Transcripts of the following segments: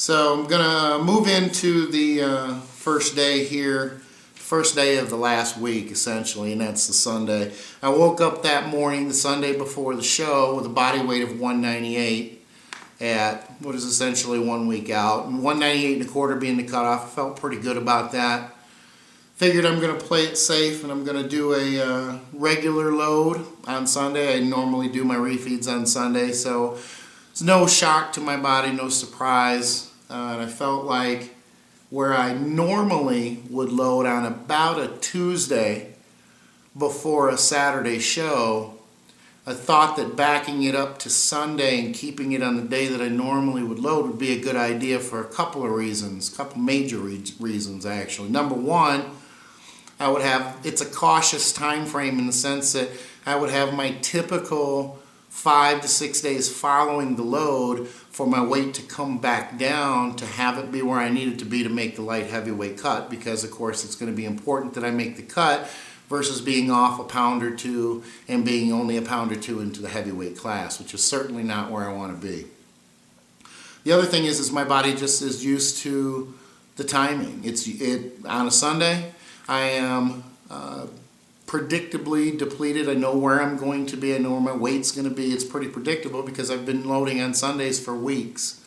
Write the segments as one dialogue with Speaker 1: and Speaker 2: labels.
Speaker 1: So I'm gonna move into the first day here, first day of the last week essentially, and that's the Sunday. I woke up that morning, the Sunday before the show, with a body weight of 198 at what is essentially 1 week out, and 198 and a quarter being the cutoff. I felt pretty good about that. Figured I'm gonna play it safe and I'm gonna do a regular load on Sunday. I normally do my refeeds on Sunday, so it's no shock to my body, no surprise. And I felt like where I normally would load on about a Tuesday before a Saturday show, I thought that backing it up to Sunday and keeping it on the day that I normally would load would be a good idea for a couple of reasons, a couple major reasons actually. Number one, it's a cautious time frame in the sense that I would have my typical 5 to 6 days following the load for my weight to come back down to have it be where I need it to be to make the light heavyweight cut, because of course it's going to be important that I make the cut versus being off a pound or two and being only a pound or two into the heavyweight class, which is certainly not where I want to be. The other thing is my body just is used to the timing. On a Sunday, I am predictably depleted. I know where I'm going to be. I know where my weight's going to be. It's pretty predictable because I've been loading on Sundays for weeks.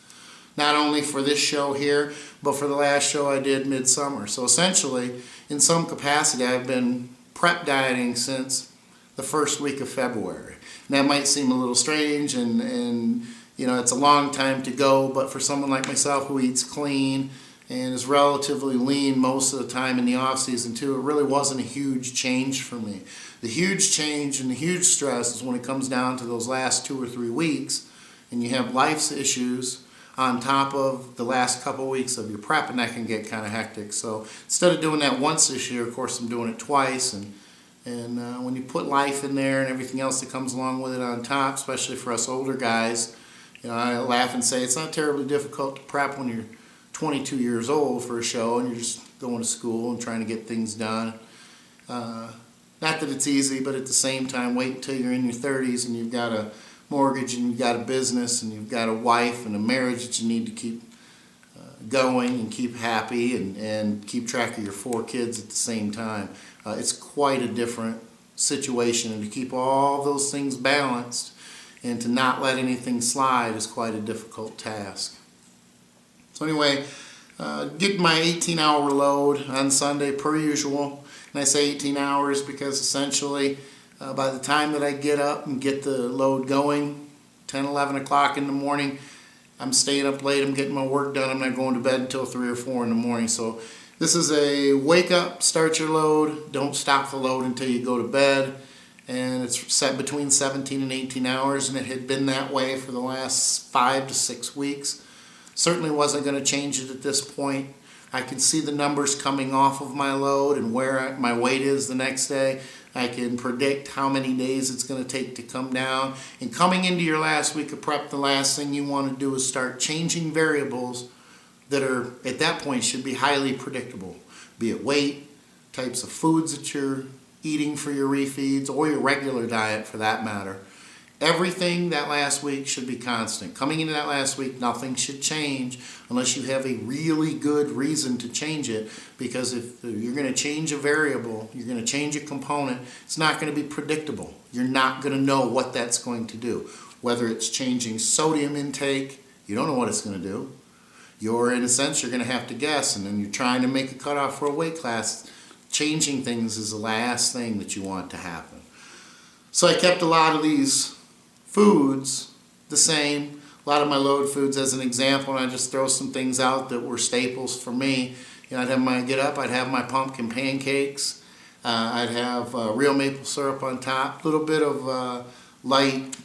Speaker 1: Not only for this show here, but for the last show I did midsummer. So essentially, in some capacity, I've been prep dieting since the first week of February. And that might seem a little strange, and you know, it's a long time to go, but for someone like myself who eats clean and is relatively lean most of the time in the off season too, it really wasn't a huge change for me. The huge change and the huge stress is when it comes down to those last 2 or 3 weeks and you have life's issues on top of the last couple weeks of your prep, and that can get kind of hectic. So instead of doing that once this year, of course I'm doing it twice, and when you put life in there and everything else that comes along with it on top, especially for us older guys, you know, I laugh and say it's not terribly difficult to prep when you're 22 years old for a show and you're just going to school and trying to get things done. Not that it's easy, but at the same time, wait until you're in your 30s and you've got a mortgage and you've got a business and you've got a wife and a marriage that you need to keep going and keep happy and keep track of your 4 kids at the same time. It's quite a different situation, and to keep all those things balanced and to not let anything slide is quite a difficult task. So anyway, get my 18-hour load on Sunday per usual. And I say 18 hours because essentially by the time that I get up and get the load going, 10, 11 o'clock in the morning, I'm staying up late, I'm getting my work done, I'm not going to bed until 3 or 4 in the morning. So this is a wake up, start your load, don't stop the load until you go to bed. And it's set between 17 and 18 hours, and it had been that way for the last 5 to 6 weeks. Certainly wasn't going to change it at this point. I can see the numbers coming off of my load and where my weight is the next day. I can predict how many days it's going to take to come down. And coming into your last week of prep, the last thing you want to do is start changing variables that are, at that point, should be highly predictable. Be it weight, types of foods that you're eating for your refeeds, or your regular diet for that matter. Everything that last week should be constant. Coming into that last week, nothing should change unless you have a really good reason to change it, because if you're going to change a variable, you're going to change a component, it's not going to be predictable. You're not going to know what that's going to do. Whether it's changing sodium intake, you don't know what it's going to do. In a sense, you're going to have to guess, and then you're trying to make a cutoff for a weight class. Changing things is the last thing that you want to happen. So I kept a lot of these foods the same, a lot of my load foods as an example, and I just throw some things out that were staples for me. You know, I'd have my pumpkin pancakes, I'd have real maple syrup on top, a little bit of light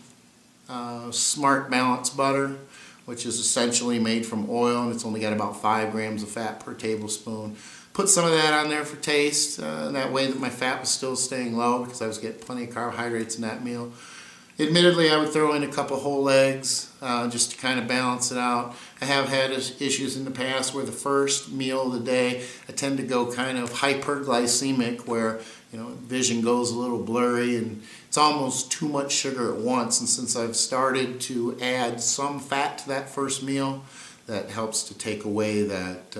Speaker 1: smart balanced butter, which is essentially made from oil, and it's only got about 5 grams of fat per tablespoon. Put some of that on there for taste, that way that my fat was still staying low because I was getting plenty of carbohydrates in that meal. Admittedly, I would throw in a couple whole eggs just to kind of balance it out. I have had issues in the past where the first meal of the day, I tend to go kind of hyperglycemic, where vision goes a little blurry and it's almost too much sugar at once. And since I've started to add some fat to that first meal, that helps to take away that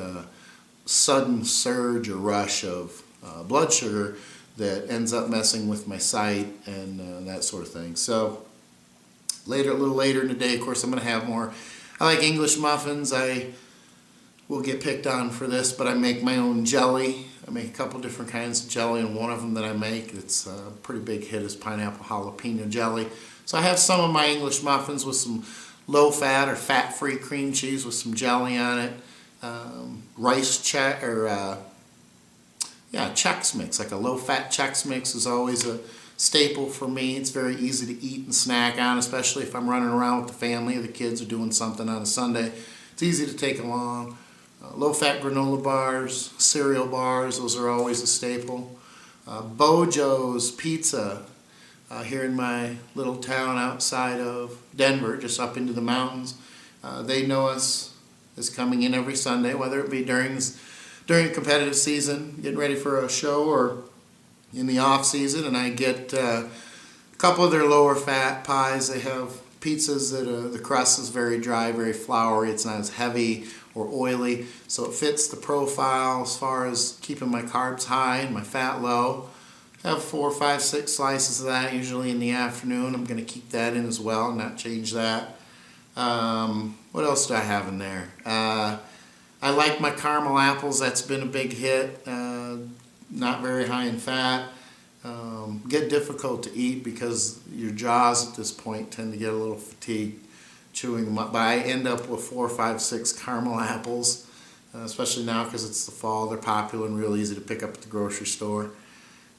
Speaker 1: sudden surge or rush of blood sugar that ends up messing with my sight and that sort of thing. So a little later in the day, of course, I'm going to have more. I like English muffins. I will get picked on for this, but I make my own jelly. I make a couple different kinds of jelly, and one of them that I make, it's a pretty big hit, is pineapple jalapeno jelly. So I have some of my English muffins with some low-fat or fat-free cream cheese with some jelly on it. Chex Mix, like a low-fat Chex Mix is always a staple for me. It's very easy to eat and snack on, especially if I'm running around with the family or the kids are doing something on a Sunday. It's easy to take along. Low-fat granola bars, cereal bars, those are always a staple. Bojo's Pizza here in my little town outside of Denver, just up into the mountains. They know us as coming in every Sunday, whether it be during a competitive season, getting ready for a show, or in the off season, and I get a couple of their lower fat pies. They have pizzas that the crust is very dry, very floury. It's not as heavy or oily, so it fits the profile as far as keeping my carbs high and my fat low. I have 4, 5, 6 slices of that usually in the afternoon. I'm going to keep that in as well, not change that. What else do I have in there? I like my caramel apples. That's been a big hit. Not very high in fat. Get difficult to eat because your jaws at this point tend to get a little fatigued chewing them up. But I end up with 4, 5, 6 caramel apples, especially now because it's the fall. They're popular and real easy to pick up at the grocery store.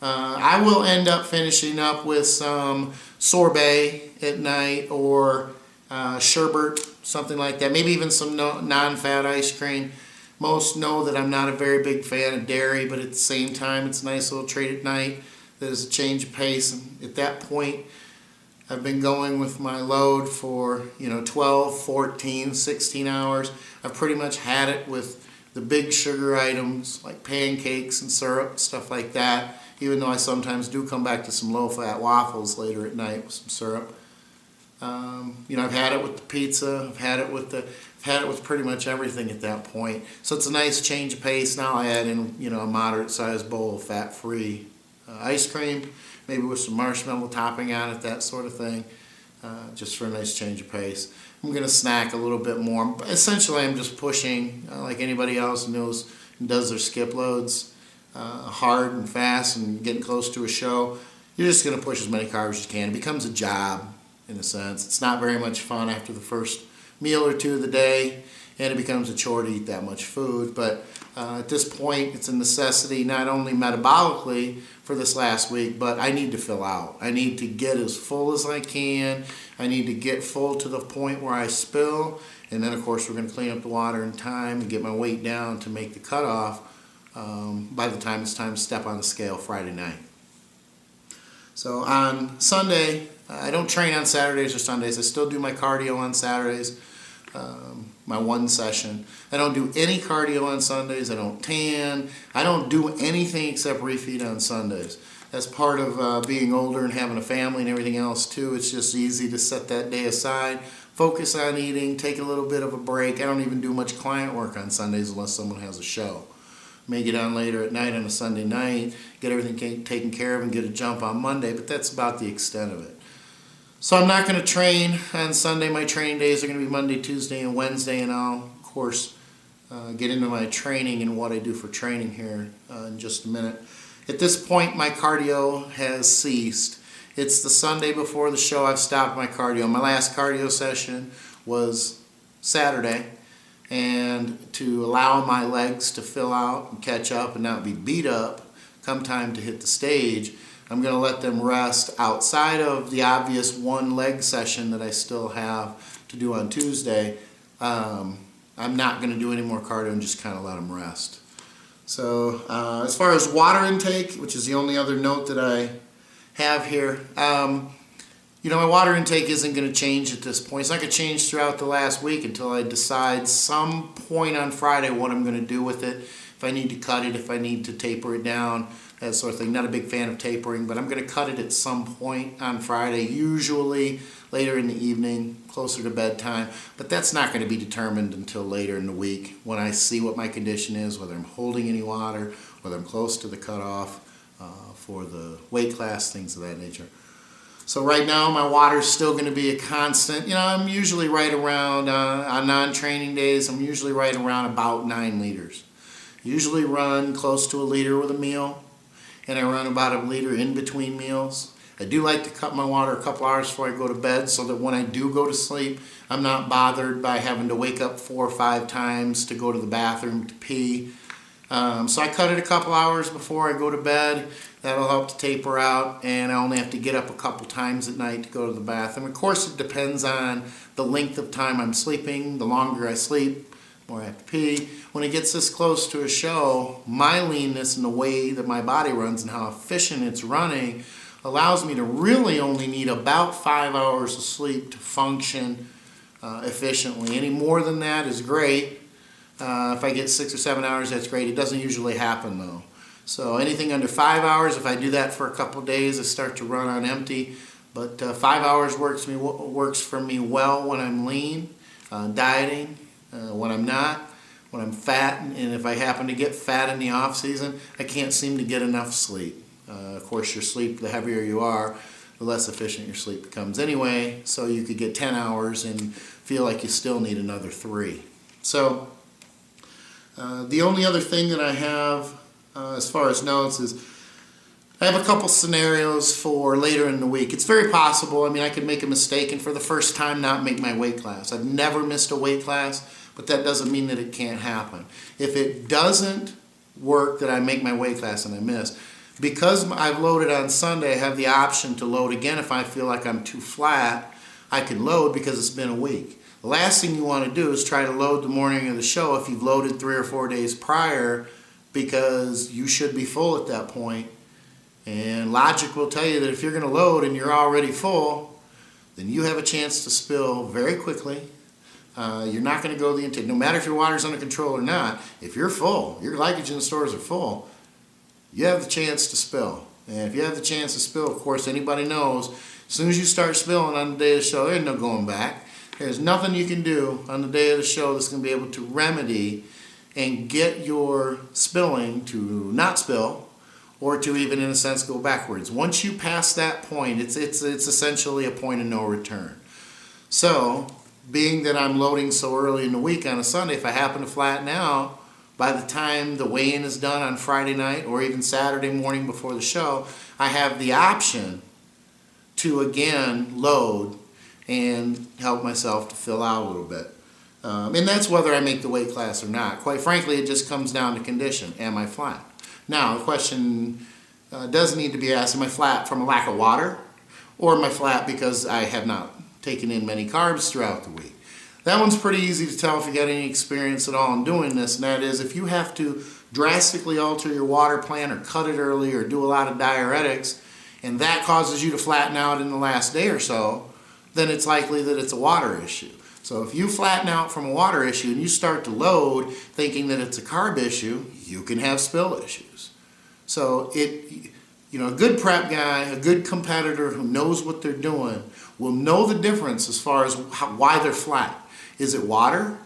Speaker 1: I will end up finishing up with some sorbet at night, or sherbet, something like that. Maybe even some non-fat ice cream. Most know that I'm not a very big fan of dairy, but at the same time, it's a nice little treat at night. There's a change of pace. And at that point, I've been going with my load for 12, 14, 16 hours. I've pretty much had it with the big sugar items like pancakes and syrup, stuff like that, even though I sometimes do come back to some low-fat waffles later at night with some syrup. I've had it with the pizza. I've had it with pretty much everything at that point. So it's a nice change of pace. Now I add in a moderate-sized bowl of fat-free ice cream, maybe with some marshmallow topping on it, that sort of thing, just for a nice change of pace. I'm going to snack a little bit more. But essentially, I'm just pushing, like anybody else who knows and does their skip loads hard and fast and getting close to a show. You're just going to push as many carbs as you can. It becomes a job, in a sense. It's not very much fun after the first meal or two of the day, and it becomes a chore to eat that much food. But at this point, it's a necessity, not only metabolically for this last week, but I need to fill out. I need to get as full as I can. I need to get full to the point where I spill, and then of course we're going to clean up the water in time and get my weight down to make the cutoff by the time it's time to step on the scale Friday night. So on Sunday, I don't train on Saturdays or Sundays. I still do my cardio on Saturdays, my one session. I don't do any cardio on Sundays. I don't tan. I don't do anything except refeed on Sundays. That's part of being older and having a family and everything else too. It's just easy to set that day aside, focus on eating, take a little bit of a break. I don't even do much client work on Sundays unless someone has a show. May get on later at night on a Sunday night, get everything taken care of and get a jump on Monday, but that's about the extent of it. So I'm not going to train on Sunday. My training days are going to be Monday, Tuesday, and Wednesday, and I'll, of course, get into my training and what I do for training here in just a minute. At this point, my cardio has ceased. It's the Sunday before the show. I've stopped my cardio. My last cardio session was Saturday, and to allow my legs to fill out and catch up and not be beat up come time to hit the stage, I'm going to let them rest outside of the obvious one leg session that I still have to do on Tuesday. I'm not going to do any more cardio and just kind of let them rest. So as far as water intake, which is the only other note that I have here, my water intake isn't going to change at this point. It's not going to change throughout the last week until I decide some point on Friday what I'm going to do with it. If if I need to cut it, if I need to taper it down, that sort of thing. Not a big fan of tapering, but I'm going to cut it at some point on Friday, usually later in the evening, closer to bedtime. But that's not going to be determined until later in the week when I see what my condition is, whether I'm holding any water, whether I'm close to the cutoff for the weight class, things of that nature. So right now my water is still going to be a constant. You know, I'm usually right around, on non-training days, I'm usually right around about 9 liters. Usually run close to a liter with a meal, and I run about a liter in between meals. I do like to cut my water a couple hours before I go to bed so that when I do go to sleep, I'm not bothered by having to wake up 4 or 5 times to go to the bathroom to pee. So I cut it a couple hours before I go to bed. That'll help to taper out, and I only have to get up a couple times at night to go to the bathroom. Of course, it depends on the length of time I'm sleeping. The longer I sleep, the more I have to pee. When it gets this close to a show, my leanness and the way that my body runs and how efficient it's running allows me to really only need about 5 hours of sleep to function efficiently. Any more than that is great. If I get 6 or 7 hours, that's great. It doesn't usually happen though. So anything under 5 hours, if I do that for a couple of days, I start to run on empty. But 5 hours works for me well when I'm lean, dieting, when I'm not, when I'm fat, and if I happen to get fat in the off season, I can't seem to get enough sleep. Of course, your sleep, the heavier you are, the less efficient your sleep becomes anyway. So you could get 10 hours and feel like you still need another 3. So the only other thing that I have as far as notes is I have a couple scenarios for later in the week. It's very possible. I mean, I could make a mistake and for the first time not make my weight class. I've never missed a weight class, but that doesn't mean that it can't happen. If it doesn't work that I make my weight class and I miss, because I've loaded on Sunday, I have the option to load again if I feel like I'm too flat. I can load because it's been a week. The last thing you want to do is try to load the morning of the show if you've loaded 3 or 4 days prior, because you should be full at that point. And logic will tell you that if you're going to load and you're already full, then you have a chance to spill very quickly. You're not going to go the intake. No matter if your water's under control or not, if you're full, your glycogen stores are full, you have the chance to spill. And if you have the chance to spill, of course, anybody knows, as soon as you start spilling on the day of the show, there's no going back. There's nothing you can do on the day of the show that's going to be able to remedy and get your spilling to not spill, or to even, in a sense, go backwards. Once you pass that point, it's essentially a point of no return. So, being that I'm loading so early in the week on a Sunday, if I happen to flatten out, by the time the weigh-in is done on Friday night or even Saturday morning before the show, I have the option to again load and help myself to fill out a little bit. And that's whether I make the weight class or not. Quite frankly, it just comes down to condition. Am I flat? Now, the question does need to be asked, am I flat from a lack of water? Or am I flat because I have not taken in many carbs throughout the week? That one's pretty easy to tell if you got any experience at all in doing this, and that is if you have to drastically alter your water plan or cut it early or do a lot of diuretics, and that causes you to flatten out in the last day or so, then it's likely that it's a water issue. So if you flatten out from a water issue and you start to load thinking that it's a carb issue, you can have spill issues. So a good prep guy, a good competitor who knows what they're doing will know the difference as far as why they're flat. Is it water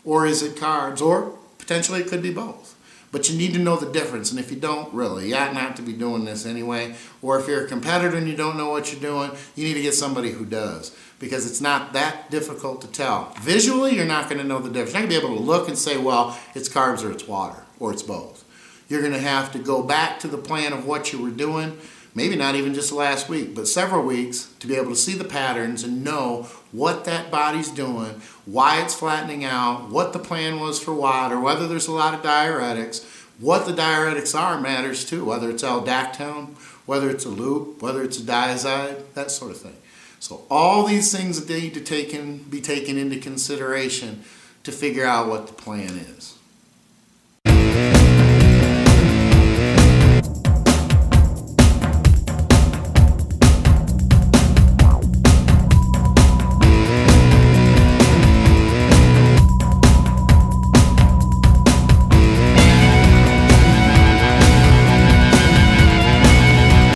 Speaker 1: or is it carbs, or potentially it could be both? But you need to know the difference, and if you don't, really, you ought not to be doing this anyway. Or if you're a competitor and you don't know what you're doing, you need to get somebody who does, because it's not that difficult to tell. Visually, you're not going to know the difference. You're not going to be able to look and say, well, it's carbs or it's water, or it's both. You're going to have to go back to the plan of what you were doing, maybe not even just last week, but several weeks, to be able to see the patterns and know what that body's doing, why it's flattening out, what the plan was for water, whether there's a lot of diuretics. What the diuretics are matters too, whether it's aldactone, whether it's a loop, whether it's a diazide, that sort of thing. So all these things that need to be taken into consideration to figure out what the plan is.